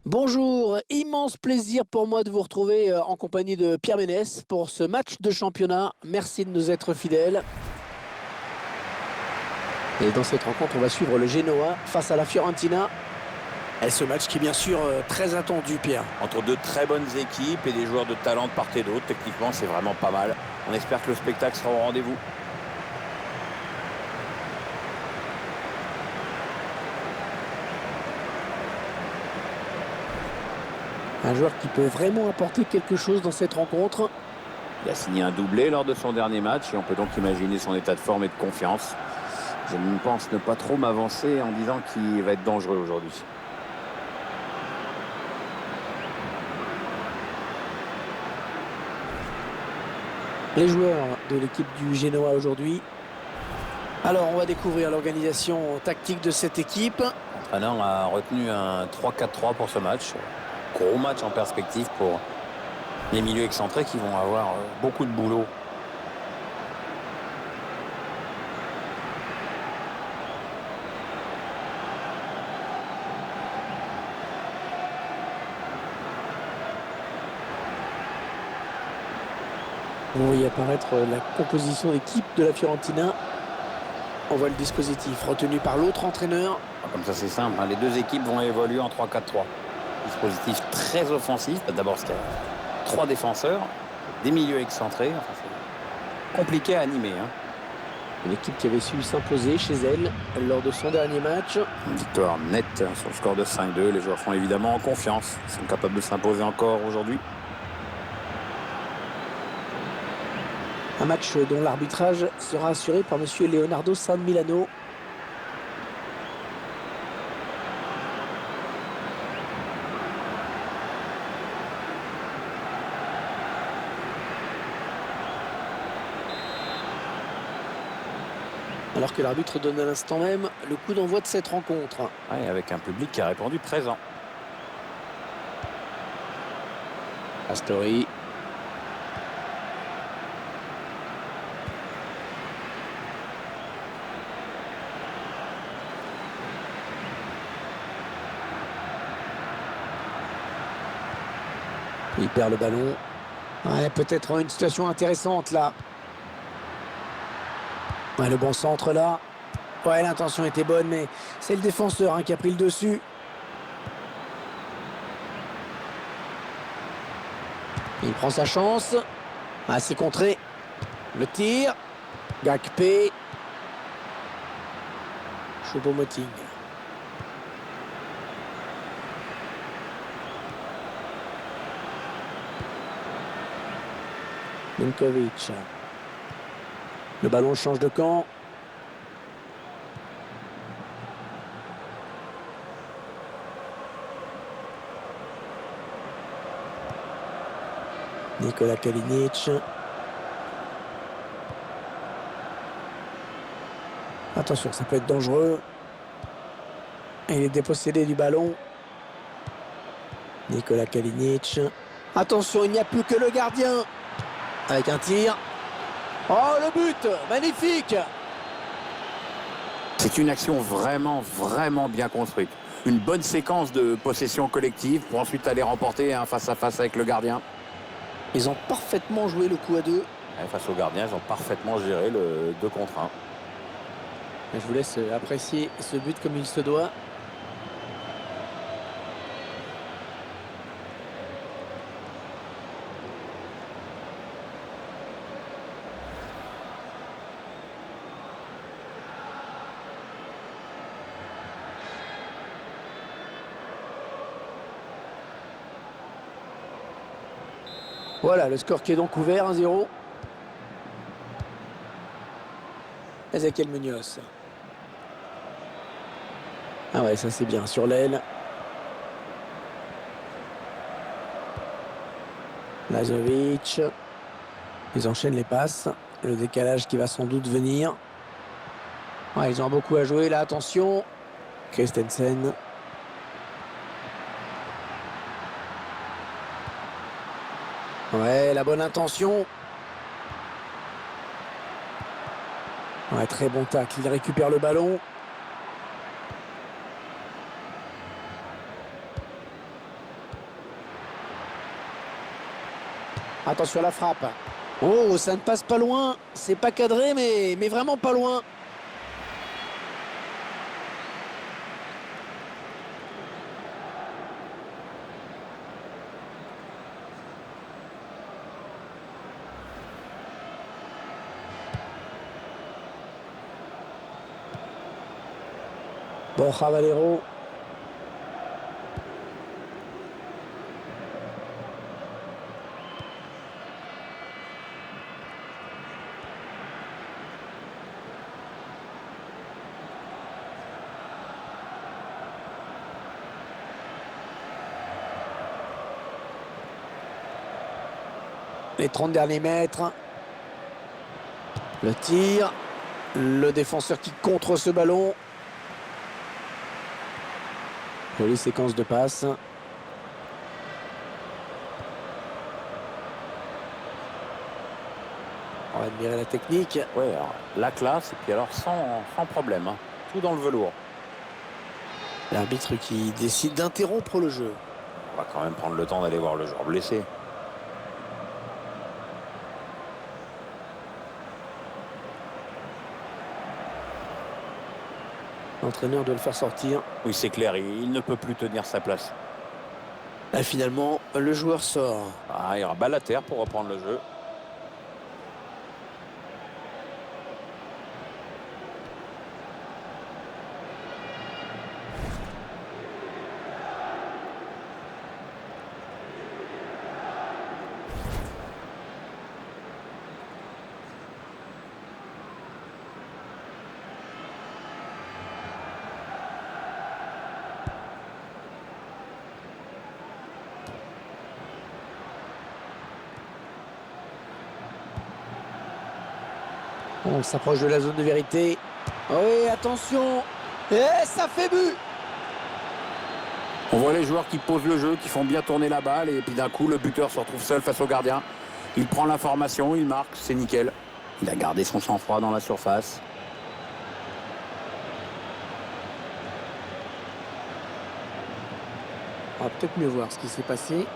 Bonjour, immense plaisir pour moi de vous retrouver en compagnie de Pierre Ménès pour ce match de championnat. Merci de nous être fidèles. Et dans cette rencontre, on va suivre le Genoa face à la Fiorentina. Et ce match qui est bien sûr très attendu, Pierre. Entre deux très bonnes équipes et des joueurs de talent de part et d'autre. Techniquement, c'est vraiment pas mal. On espère que le spectacle sera au rendez-vous. Un joueur qui peut vraiment apporter quelque chose dans cette rencontre. Il a signé un doublé lors de son dernier match et on peut donc imaginer son état de forme et de confiance. Je pense ne pas trop m'avancer en disant qu'il va être dangereux aujourd'hui. Les joueurs de l'équipe du Genoa aujourd'hui. Alors, on va découvrir l'organisation tactique de cette équipe. L'entraîneur a retenu un 3-4-3 pour ce match. Gros match en perspective pour les milieux excentrés qui vont avoir beaucoup de boulot. On va y apparaître la composition d'équipe de la Fiorentina. On voit le dispositif retenu par l'autre entraîneur. Comme ça, c'est simple. Les deux équipes vont évoluer en 3-4-3. Dispositif très offensif. D'abord, parce qu'il y a 3 défenseurs, des milieux excentrés. Enfin, c'est compliqué à animer. Une équipe qui avait su s'imposer chez elle lors de son dernier match. Une victoire nette sur le score de 5-2. Les joueurs font évidemment confiance. Ils sont capables de s'imposer encore aujourd'hui. Un match dont l'arbitrage sera assuré par M. Leonardo San Milano. Alors que l'arbitre donne à l'instant même le coup d'envoi de cette rencontre. Ouais, avec un public qui a répondu présent. Astori. Il perd le ballon. Ouais, peut-être une situation intéressante là. Ouais, le bon centre là. Ouais, l'intention était bonne, mais c'est le défenseur qui a pris le dessus. Il prend sa chance. Ah, c'est contré. Le tir. Gakpé. Choupo-Moting. Linkovic. Le ballon change de camp. Nikola Kalinic. Attention, ça peut être dangereux. Il est dépossédé du ballon. Nikola Kalinic. Attention, il n'y a plus que le gardien. Avec un tir. Oh, le but! Magnifique! C'est une action vraiment bien construite. Une bonne séquence de possession collective pour ensuite aller remporter un face-à-face avec le gardien. Ils ont parfaitement joué le coup à deux. Face au gardien, ils ont parfaitement géré le 2 contre 1. Je vous laisse apprécier ce but comme il se doit. Voilà, le score qui est donc ouvert, 1-0. Ezequiel Munoz. Ah ouais, ça c'est bien, sur l'aile. Lazovic. Ils enchaînent les passes. Le décalage qui va sans doute venir. Ouais, ils ont beaucoup à jouer là, attention. Christensen. Ouais, la bonne intention. Ouais, très bon tacle. Il récupère le ballon. Attention à la frappe. Oh, ça ne passe pas loin. C'est pas cadré, mais vraiment pas loin. Borja Valero. Les 30 derniers mètres. Le tir. Le défenseur qui contre ce ballon. Jolie séquence de passes. On va admirer la technique. Ouais, alors, la classe, et puis alors sans problème. Hein. Tout dans le velours. L'arbitre qui décide d'interrompre le jeu. On va quand même prendre le temps d'aller voir le joueur blessé. L'entraîneur doit le faire sortir. Oui, c'est clair, il ne peut plus tenir sa place. Là, finalement, le joueur sort. Ah, il y aura balle à terre pour reprendre le jeu. On s'approche de la zone de vérité. Oui, attention. Et ça fait but. On voit les joueurs qui posent le jeu, qui font bien tourner la balle, et puis d'un coup, le buteur se retrouve seul face au gardien. Il prend l'information, il marque, c'est nickel. Il a gardé son sang-froid dans la surface. On va peut-être mieux voir ce qui s'est passé.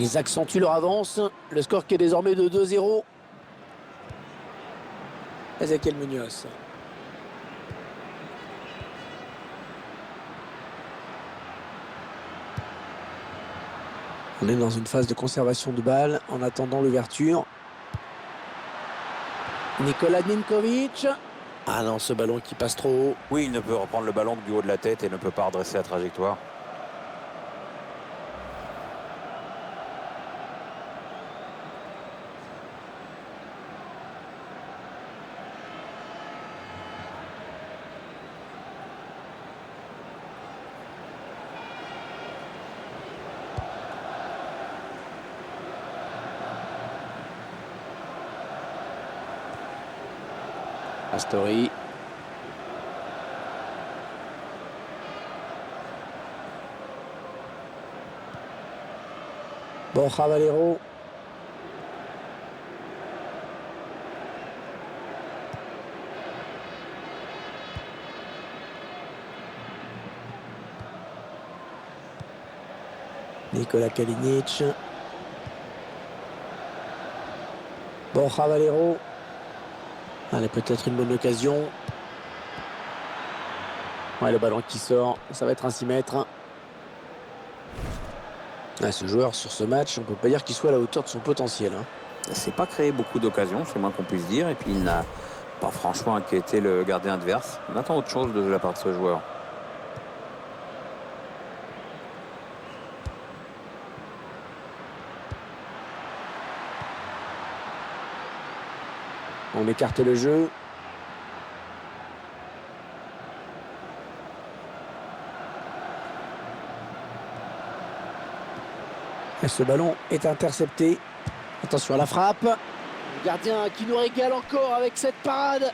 Ils accentuent leur avance. Le score qui est désormais de 2-0. Ezequiel Munoz. On est dans une phase de conservation de balle en attendant l'ouverture. Nikola Ninkovic. Ah non, ce ballon qui passe trop haut. Oui, il ne peut reprendre le ballon que du haut de la tête et ne peut pas redresser la trajectoire. Astori. Borja Valero. Nikola Kalinic. Borja Valero. Allez, peut-être une bonne occasion. Ouais, le ballon qui sort. Ça va être un 6 mètres. Ah, ce joueur, sur ce match, on peut pas dire qu'il soit à la hauteur de son potentiel. Hein. C'est pas créé beaucoup d'occasions, c'est moins qu'on puisse dire. Et puis il n'a pas franchement inquiété le gardien adverse. On attend autre chose de la part de ce joueur. On écarte le jeu. Et ce ballon est intercepté. Attention à la frappe. Le gardien qui nous régale encore avec cette parade.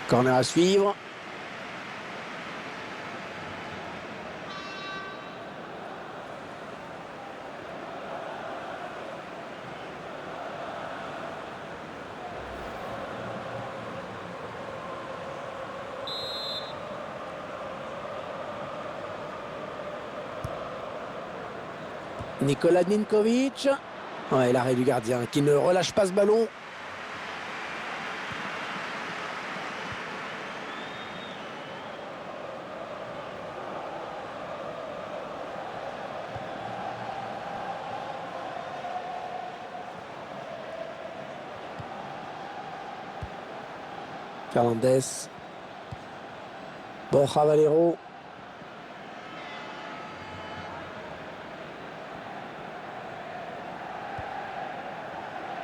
Corner à suivre. Nikola Ninkovic. Ouais, l'arrêt du gardien qui ne relâche pas ce ballon. Fernandez. Borja Valero.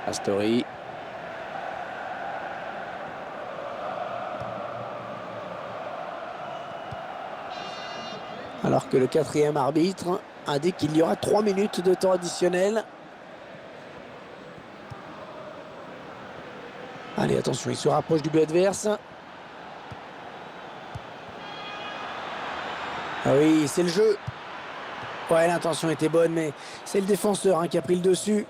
Astori. Alors que le quatrième arbitre indique qu'il y aura 3 minutes de temps additionnel. Allez, attention, il se rapproche du but adverse. Ah oui, c'est le jeu. Ouais, l'intention était bonne, mais c'est le défenseur qui a pris le dessus.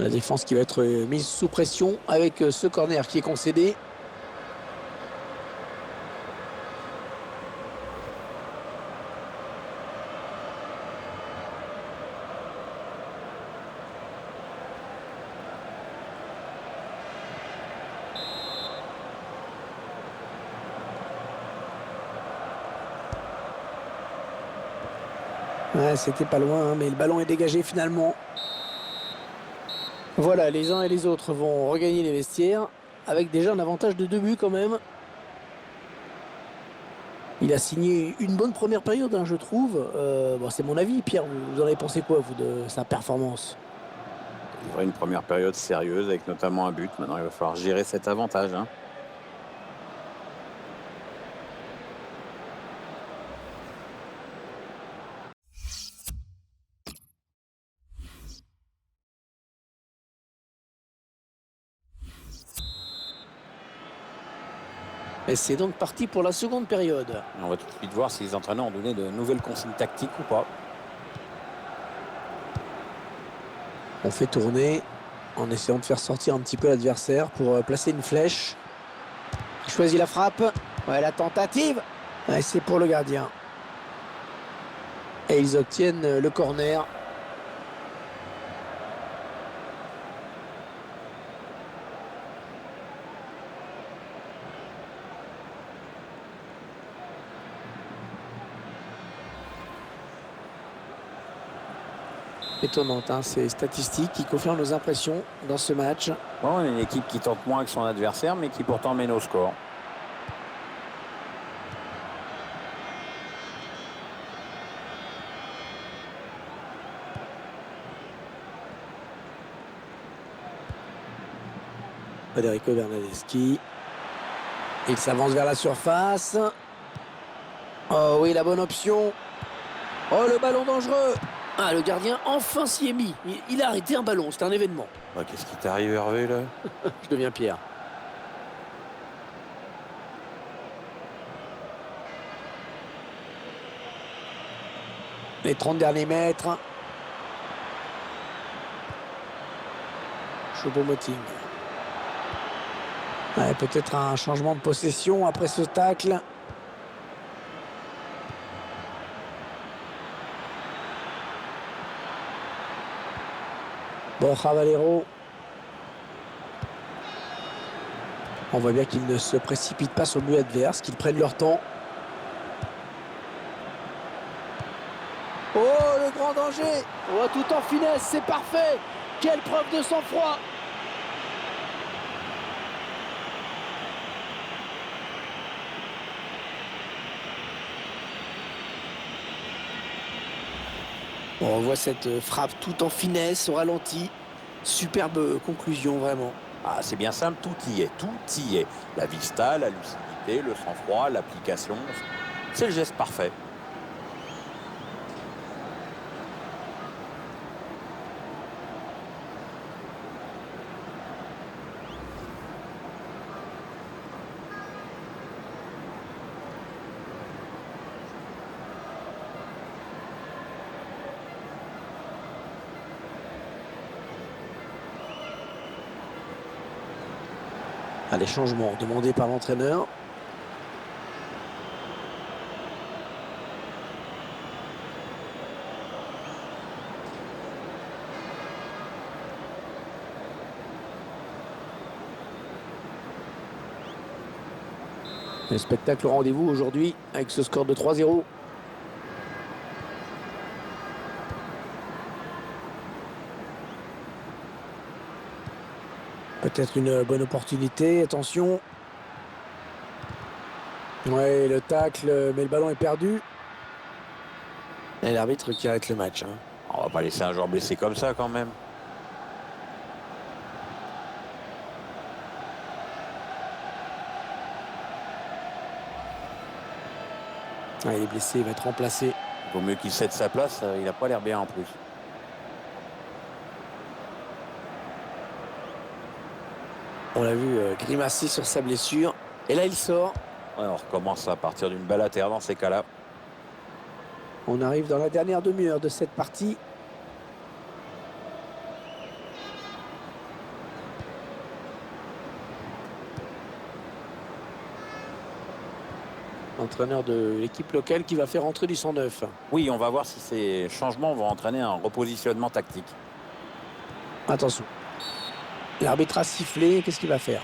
La défense qui va être mise sous pression avec ce corner qui est concédé. Ouais, c'était pas loin, mais le ballon est dégagé finalement. Voilà, les uns et les autres vont regagner les vestiaires avec déjà un avantage de 2 buts quand même. Il a signé une bonne première période, je trouve. Bon, c'est mon avis. Pierre, vous en avez pensé quoi, vous, de sa performance? Il y aura une première période sérieuse avec notamment un but. Maintenant, il va falloir gérer cet avantage. Et c'est donc parti pour la seconde période. Et on va tout de suite voir si les entraîneurs ont donné de nouvelles consignes tactiques ou pas. On fait tourner en essayant de faire sortir un petit peu l'adversaire pour placer une flèche. Il choisit la frappe. Ouais, la tentative. Ouais, c'est pour le gardien. Et ils obtiennent le corner. Étonnante, ces statistiques qui confirment nos impressions dans ce match. Bon, on a une équipe qui tente moins que son adversaire, mais qui pourtant mène au score. Federico Bernardeschi. Il s'avance vers la surface. Oh oui, la bonne option. Oh, le ballon dangereux. Ah, le gardien enfin s'y est mis. Il a arrêté un ballon, c'est un événement. Qu'est-ce qui t'arrive, Hervé, là? Je deviens Pierre. Les 30 derniers mètres. Choupo-Moting. Ouais, peut-être un changement de possession après ce tacle. Borja Valero. On voit bien qu'ils ne se précipitent pas sur le but adverse, qu'ils prennent leur temps. Oh, le grand danger! Oh, tout en finesse, c'est parfait! Quelle preuve de sang-froid! On voit cette frappe tout en finesse, au ralenti. Superbe conclusion, vraiment. Ah, c'est bien simple, tout y est, tout y est. La vista, la lucidité, le sang-froid, l'application, c'est le geste parfait. Les changements demandés par l'entraîneur. Un spectacle au rendez-vous aujourd'hui avec ce score de 3-0. Peut-être une bonne opportunité, attention. Ouais, le tacle, mais le ballon est perdu. Et l'arbitre qui arrête le match. On va pas laisser un joueur blessé comme ça quand même. Il est blessé, il va être remplacé. Vaut mieux qu'il cède sa place, il n'a pas l'air bien en plus. On l'a vu grimacer sur sa blessure. Et là, il sort. Ouais, on recommence à partir d'une balle à terre dans ces cas-là. On arrive dans la dernière demi-heure de cette partie. L'entraîneur de l'équipe locale qui va faire entrer du 109. Oui, on va voir si ces changements vont entraîner un repositionnement tactique. Attention. L'arbitre a sifflé. Qu'est-ce qu'il va faire?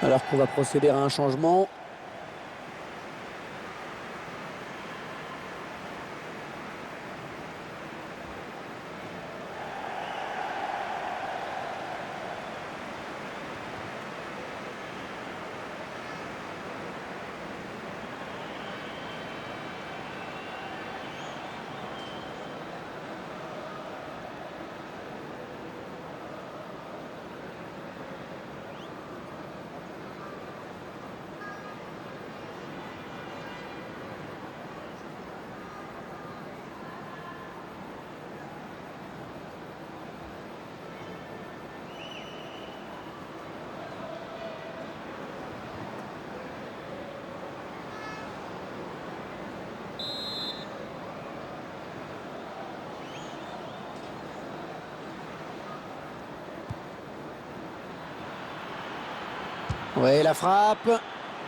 Alors qu'on va procéder à un changement. Ouais, la frappe.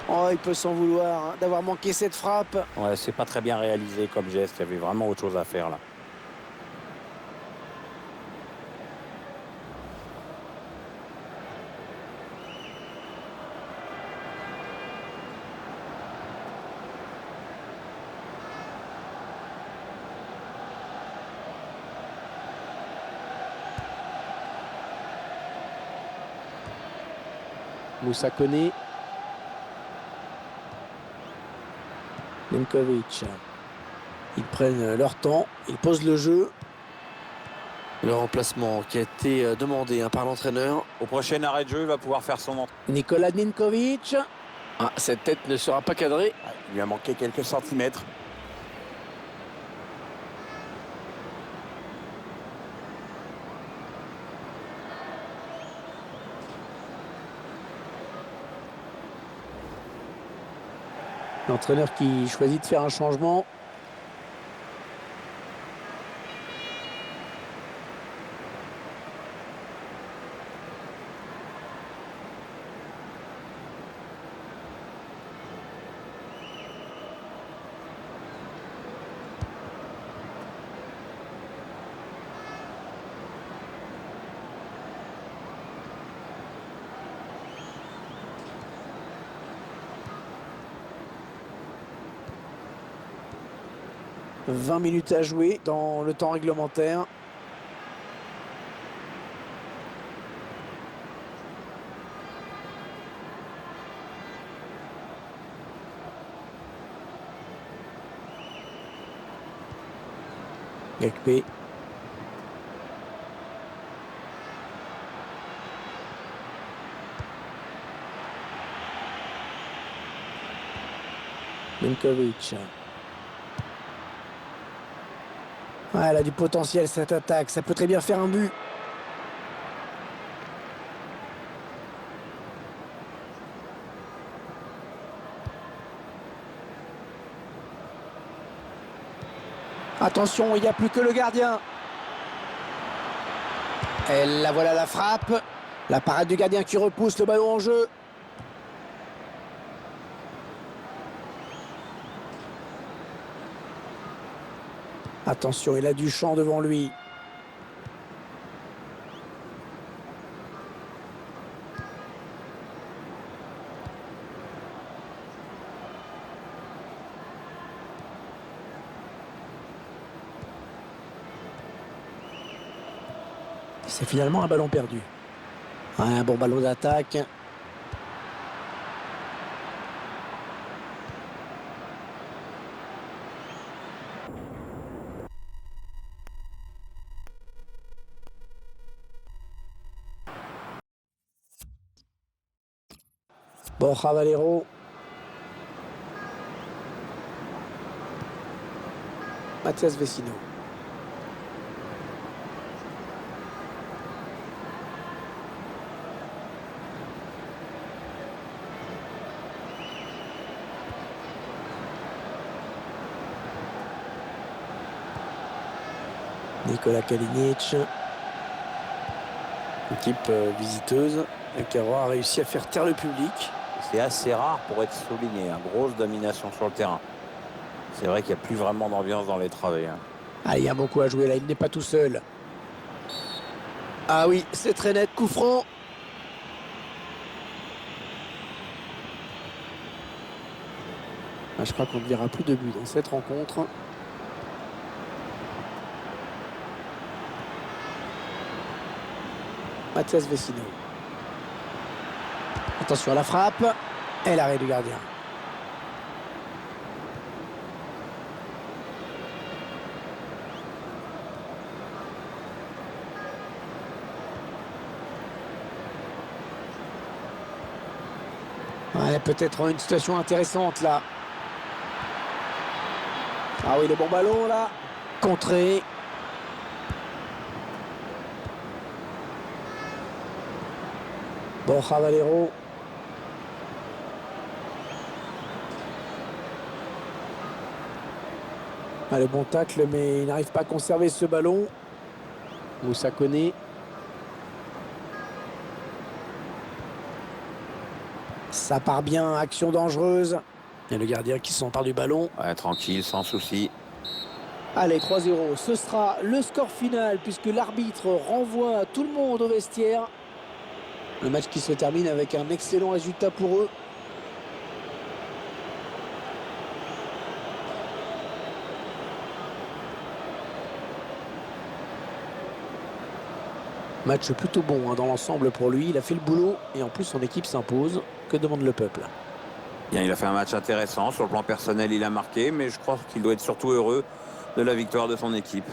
Oh, il peut s'en vouloir d'avoir manqué cette frappe. Ouais, c'est pas très bien réalisé comme geste. Il y avait vraiment autre chose à faire là. Moussa Koné. Nenkovic. Ils prennent leur temps. Ils posent le jeu. Le remplacement qui a été demandé par l'entraîneur. Au prochain arrêt de jeu, il va pouvoir faire son entrée. Nikola Nenkovic. Ah, cette tête ne sera pas cadrée. Il lui a manqué quelques centimètres. L'entraîneur qui choisit de faire un changement. « 20 minutes à jouer dans le temps réglementaire. Gakpé. Nenkovic. Ah, elle a du potentiel cette attaque. Ça peut très bien faire un but. Attention, il n'y a plus que le gardien. Et là, voilà la frappe. La parade du gardien qui repousse le ballon en jeu. Attention, il a du champ devant lui. C'est finalement un ballon perdu. Ouais, un bon ballon d'attaque. Borja Valero. Mathias Vecino. Nicolas Kalinic. Équipe visiteuse qui aura réussi à faire taire le public. C'est assez rare pour être souligné. Grosse domination sur le terrain. C'est vrai qu'il n'y a plus vraiment d'ambiance dans les travées. Ah, il y a beaucoup à jouer là, il n'est pas tout seul. Ah oui, c'est très net, coup franc. Ah, je crois qu'on ne verra plus de but dans cette rencontre. Mathias Vecino. Attention à la frappe. Et l'arrêt du gardien. Ouais, peut-être une situation intéressante là. Ah oui, le bon ballon là. Contré. Borja Valero. Ah, le bon tacle, mais il n'arrive pas à conserver ce ballon. Moussa Koné. Ça part bien, action dangereuse. Et le gardien qui s'empare du ballon. Ouais, tranquille, sans souci. Allez, 3-0. Ce sera le score final puisque l'arbitre renvoie tout le monde au vestiaire. Le match qui se termine avec un excellent résultat pour eux. Match plutôt bon dans l'ensemble pour lui. Il a fait le boulot et en plus son équipe s'impose. Que demande le peuple? Bien, il a fait un match intéressant. Sur le plan personnel, il a marqué, mais je crois qu'il doit être surtout heureux de la victoire de son équipe.